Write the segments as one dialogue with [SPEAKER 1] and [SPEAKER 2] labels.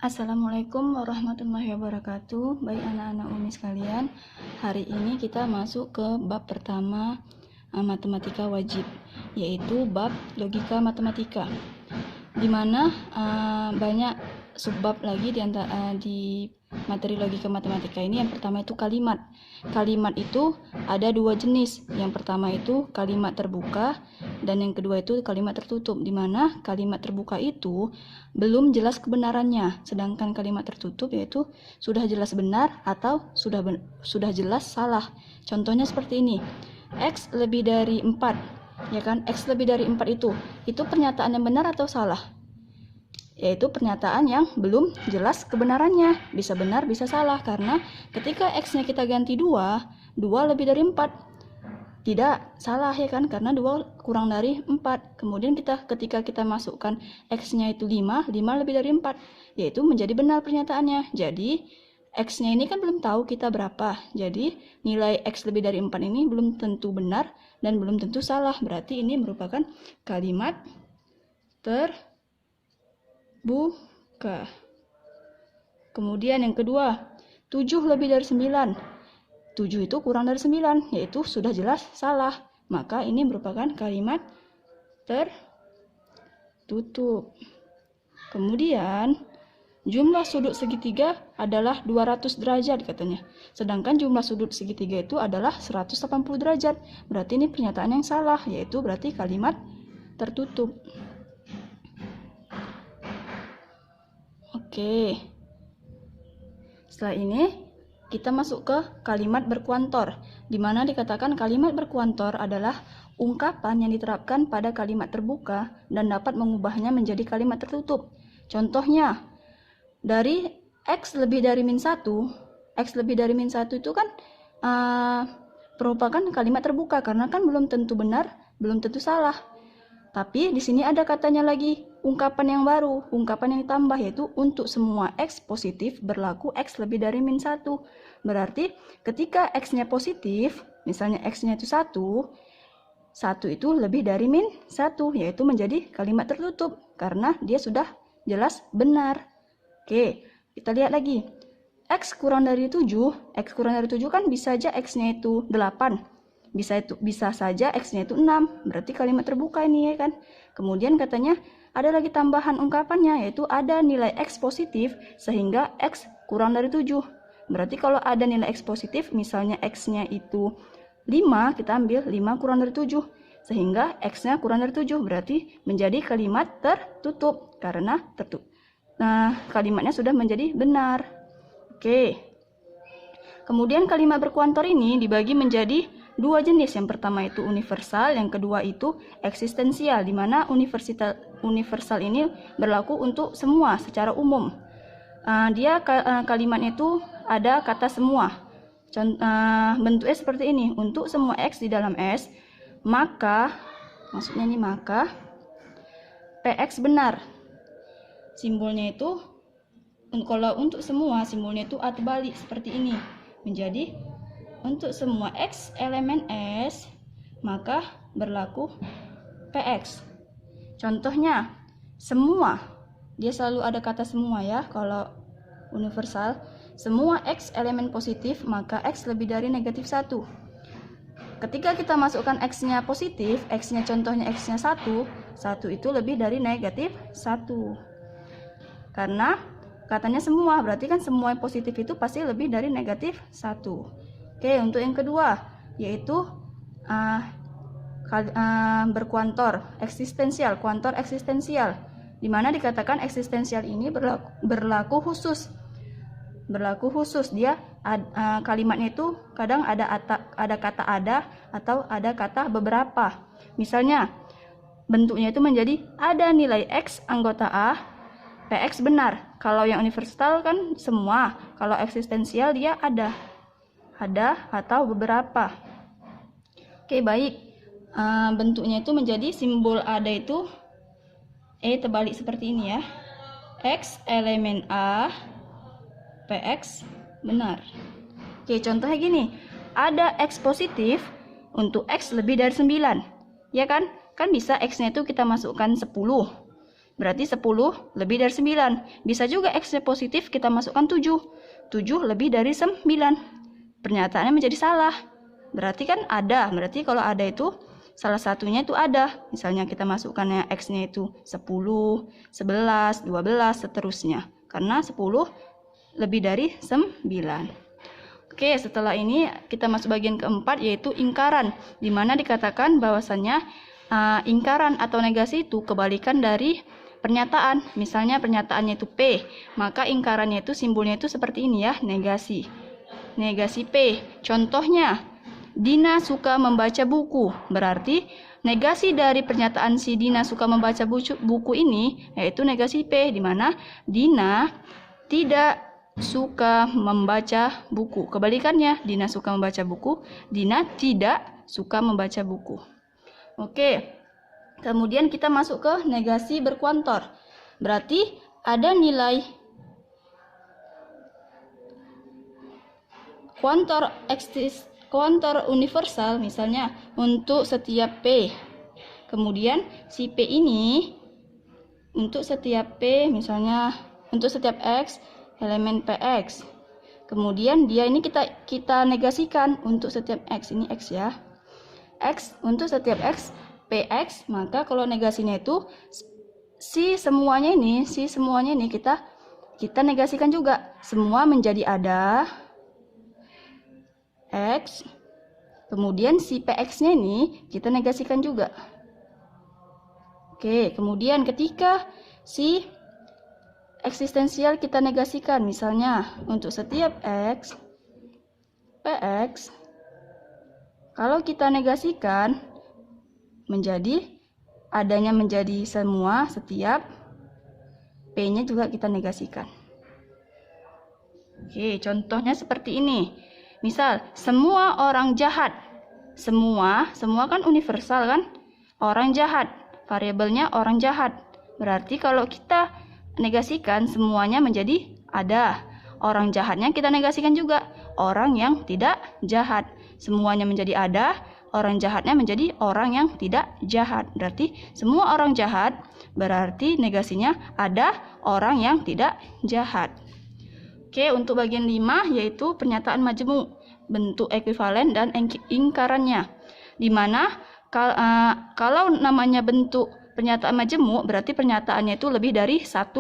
[SPEAKER 1] Assalamualaikum warahmatullahi wabarakatuh. Baik anak-anak Umi sekalian, hari ini kita masuk ke bab pertama matematika wajib, yaitu bab logika matematika. Di mana banyak subbab lagi di materi logika matematika ini. Yang pertama itu kalimat. Kalimat itu ada dua jenis. Yang pertama itu kalimat terbuka dan yang kedua itu kalimat tertutup. Di mana kalimat terbuka itu belum jelas kebenarannya, sedangkan kalimat tertutup yaitu sudah jelas benar atau sudah jelas salah. Contohnya seperti ini. X lebih dari 4. Ya kan? X lebih dari 4 itu pernyataan yang benar atau salah? Yaitu pernyataan yang belum jelas kebenarannya, bisa benar bisa salah, karena ketika X-nya kita ganti 2 lebih dari 4, tidak salah ya kan, karena 2 kurang dari 4. Kemudian ketika kita masukkan X-nya itu 5 lebih dari 4, yaitu menjadi benar pernyataannya. Jadi X-nya ini kan belum tahu kita berapa, jadi nilai X lebih dari 4 ini belum tentu benar dan belum tentu salah, berarti ini merupakan kalimat terbuka. Kemudian yang kedua, 7 lebih dari 9. 7 itu kurang dari 9, yaitu sudah jelas salah. Maka ini merupakan kalimat tertutup. Kemudian, jumlah sudut segitiga adalah 200 derajat katanya. Sedangkan jumlah sudut segitiga itu adalah 180 derajat. Berarti ini pernyataan yang salah, yaitu berarti kalimat tertutup. Oke. Setelah ini kita masuk ke kalimat berkuantor, di mana dikatakan kalimat berkuantor adalah ungkapan yang diterapkan pada kalimat terbuka dan dapat mengubahnya menjadi kalimat tertutup. Contohnya, dari X lebih dari min 1, X lebih dari min 1 itu kan merupakan kalimat terbuka, karena kan belum tentu benar, belum tentu salah. Tapi di sini ada katanya lagi, ungkapan yang baru, ungkapan yang ditambah, yaitu untuk semua X positif berlaku X lebih dari min 1. Berarti ketika X-nya positif, misalnya X-nya itu 1 itu lebih dari min 1, yaitu menjadi kalimat tertutup, karena dia sudah jelas benar. Oke, kita lihat lagi. X kurang dari 7 kan bisa aja X-nya itu 8. Bisa saja X-nya itu 6. Berarti kalimat terbuka ini ya kan. Kemudian katanya ada lagi tambahan ungkapannya, yaitu ada nilai X positif sehingga X kurang dari 7. Berarti kalau ada nilai X positif, misalnya X-nya itu 5, kita ambil 5 kurang dari 7. Sehingga X-nya kurang dari 7. Berarti menjadi kalimat tertutup, karena tertutup. Nah, kalimatnya sudah menjadi benar. Oke. Kemudian kalimat berkuantor ini dibagi menjadi dua jenis. Yang pertama itu universal, yang kedua itu eksistensial, di mana universal ini berlaku untuk semua secara umum. Kalimatnya itu ada kata semua. Bentuknya seperti ini. Untuk semua X di dalam S, maka PX benar. Simbolnya itu, kalau untuk semua, simbolnya itu A terbalik seperti ini. Menjadi untuk semua X elemen S, maka berlaku PX. Contohnya, semua. Dia selalu ada kata semua ya, kalau universal. Semua X elemen positif, maka X lebih dari negatif 1. Ketika kita masukkan X-nya positif, X-nya contohnya X-nya 1 itu lebih dari negatif 1. Karena katanya semua, berarti kan semua yang positif itu pasti lebih dari negatif 1. Oke, untuk yang kedua, yaitu berkuantor eksistensial, kuantor eksistensial, di mana dikatakan eksistensial ini berlaku khusus. Dia kalimatnya itu kadang ada kata ada atau ada kata beberapa. Misalnya bentuknya itu menjadi ada nilai X anggota A, PX benar. Kalau yang universal kan semua, kalau eksistensial dia ada atau beberapa. Oke, baik. Bentuknya itu menjadi simbol ada itu E terbalik seperti ini ya. X elemen A, PX benar. Oke, contohnya gini. Ada X positif untuk X lebih dari 9. Ya kan? Kan bisa X-nya itu kita masukkan 10. berarti 10 lebih dari 9. Bisa juga X-nya positif, kita masukkan 7. 7 lebih dari 9. Pernyataannya menjadi salah. Berarti kan ada. Berarti kalau ada itu salah satunya itu ada. Misalnya kita masukkannya X-nya itu 10, 11, 12, seterusnya. Karena 10 lebih dari 9. Oke, setelah ini kita masuk bagian keempat, yaitu ingkaran. Di mana dikatakan bahwasannya ingkaran atau negasi itu kebalikan dari pernyataan. Misalnya pernyataannya itu P, maka ingkarannya itu simbolnya itu seperti ini ya, negasi. Negasi P. Contohnya, Dina suka membaca buku. Berarti negasi dari pernyataan si Dina suka membaca buku ini yaitu negasi P, di mana Dina tidak suka membaca buku. Kebalikannya, Dina suka membaca buku, Dina tidak suka membaca buku. Oke. Kemudian kita masuk ke negasi berkuantor. Berarti ada nilai kuantor universal, misalnya untuk setiap P. Kemudian si P ini untuk setiap P, misalnya untuk setiap X, elemen PX. Kemudian dia ini kita negasikan untuk setiap X, ini X ya. X untuk setiap X PX, maka kalau negasinya itu si semuanya ini kita negasikan juga. Semua menjadi ada X. Kemudian si PX-nya ini kita negasikan juga. Oke, kemudian ketika si eksistensial kita negasikan, misalnya untuk setiap X PX, kalau kita negasikan adanya menjadi semua, setiap P-nya juga kita negasikan. Oke, contohnya seperti ini. Misal, semua orang jahat. Semua kan universal kan? Orang jahat. Variabelnya orang jahat. Berarti kalau kita negasikan, semuanya menjadi ada. Orang jahatnya kita negasikan juga. Orang yang tidak jahat. Semuanya menjadi ada. Orang jahatnya menjadi orang yang tidak jahat. Berarti semua orang jahat, berarti negasinya ada orang yang tidak jahat. Oke, untuk bagian 5 yaitu pernyataan majemuk, bentuk ekuivalen dan ingkarannya. Di mana kalau namanya bentuk pernyataan majemuk, berarti pernyataannya itu lebih dari 1.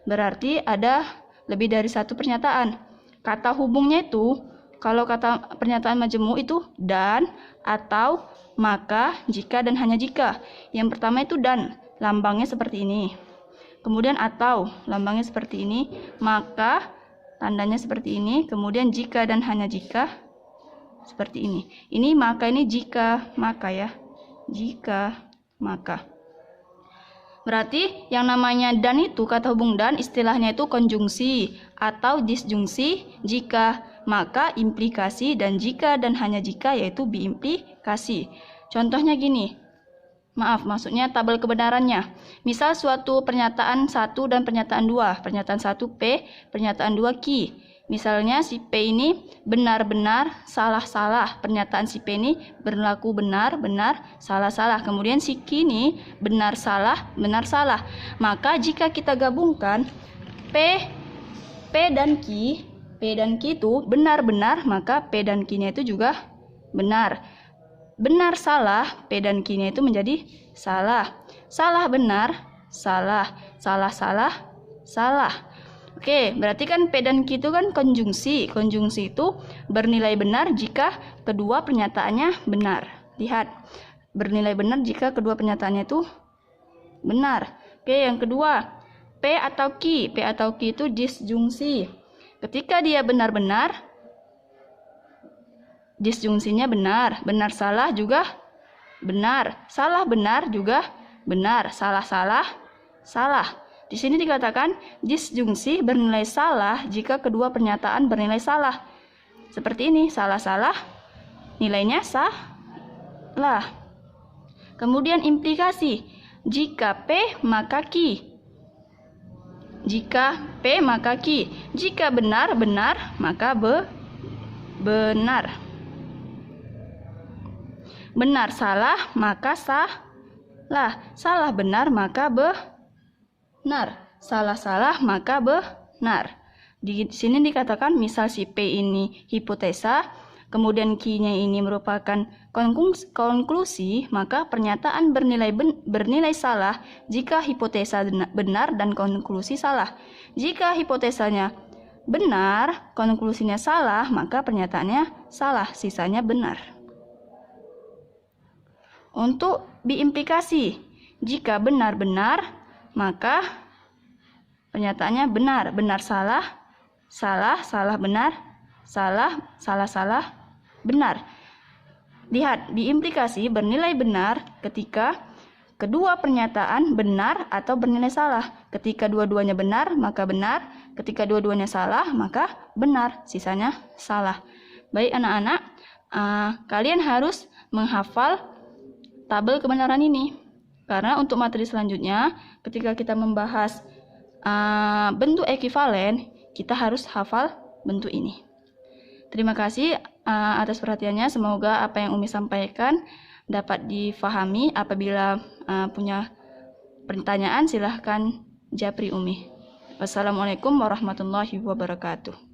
[SPEAKER 1] Berarti ada lebih dari 1 pernyataan. Kata hubungnya itu, kalau kata pernyataan majemuk itu dan, atau, maka, jika, dan hanya jika. Yang pertama itu dan, lambangnya seperti ini. Kemudian atau, lambangnya seperti ini. Maka, tandanya seperti ini. Kemudian jika dan hanya jika, seperti ini. Ini maka, ini jika, maka ya. Jika, maka. Berarti yang namanya dan itu, kata hubung dan, istilahnya itu konjungsi atau disjungsi, jika, maka, implikasi, dan jika dan hanya jika yaitu biimplikasi. Contohnya gini, maksudnya tabel kebenarannya. Misal suatu pernyataan 1 dan pernyataan 2. Pernyataan 1 P, pernyataan 2 Q. Misalnya si P ini benar-benar, salah-salah. Pernyataan si P ini berlaku benar-benar, salah-salah. Kemudian si Q ini benar-salah, benar-salah. Maka jika kita gabungkan P dan Q itu benar-benar, maka P dan Q-nya itu juga benar. Benar-salah, P dan Q-nya itu menjadi salah. Salah-benar, salah. Salah-salah, salah. Oke, berarti kan P dan Q itu kan konjungsi. Konjungsi itu bernilai benar jika kedua pernyataannya benar. Lihat, bernilai benar jika kedua pernyataannya itu benar. Oke, yang kedua, P atau Q. P atau Q itu disjungsi. Ketika dia benar-benar, disjungsinya benar. Benar-salah juga benar. Salah-benar juga benar. Salah-salah, salah. Di sini dikatakan disjungsi bernilai salah jika kedua pernyataan bernilai salah. Seperti ini, salah-salah, nilainya salah. Kemudian implikasi, jika P maka Q. Jika P maka Q. Jika benar, benar, maka benar. Benar salah, maka salah. Salah benar, maka benar. Salah-salah maka benar. Di sini dikatakan misal si P ini hipotesa, kemudian Q-nya ini merupakan konklusi, maka pernyataan bernilai salah jika hipotesa benar dan konklusi salah. Jika hipotesanya benar, konklusinya salah, maka pernyataannya salah, sisanya benar. Untuk biimplikasi, jika benar-benar, maka pernyataannya benar, benar salah, salah benar, salah benar. Lihat, biimplikasi bernilai benar ketika kedua pernyataan benar atau bernilai salah. Ketika dua-duanya benar, maka benar. Ketika dua-duanya salah, maka benar. Sisanya salah. Baik anak-anak, kalian harus menghafal tabel kebenaran ini. Karena untuk materi selanjutnya, ketika kita membahas bentuk ekuivalen, kita harus hafal bentuk ini. Terima kasih atas perhatiannya. Semoga apa yang Umi sampaikan dapat difahami. Apabila punya pertanyaan, silahkan japri Umi. Wassalamualaikum warahmatullahi wabarakatuh.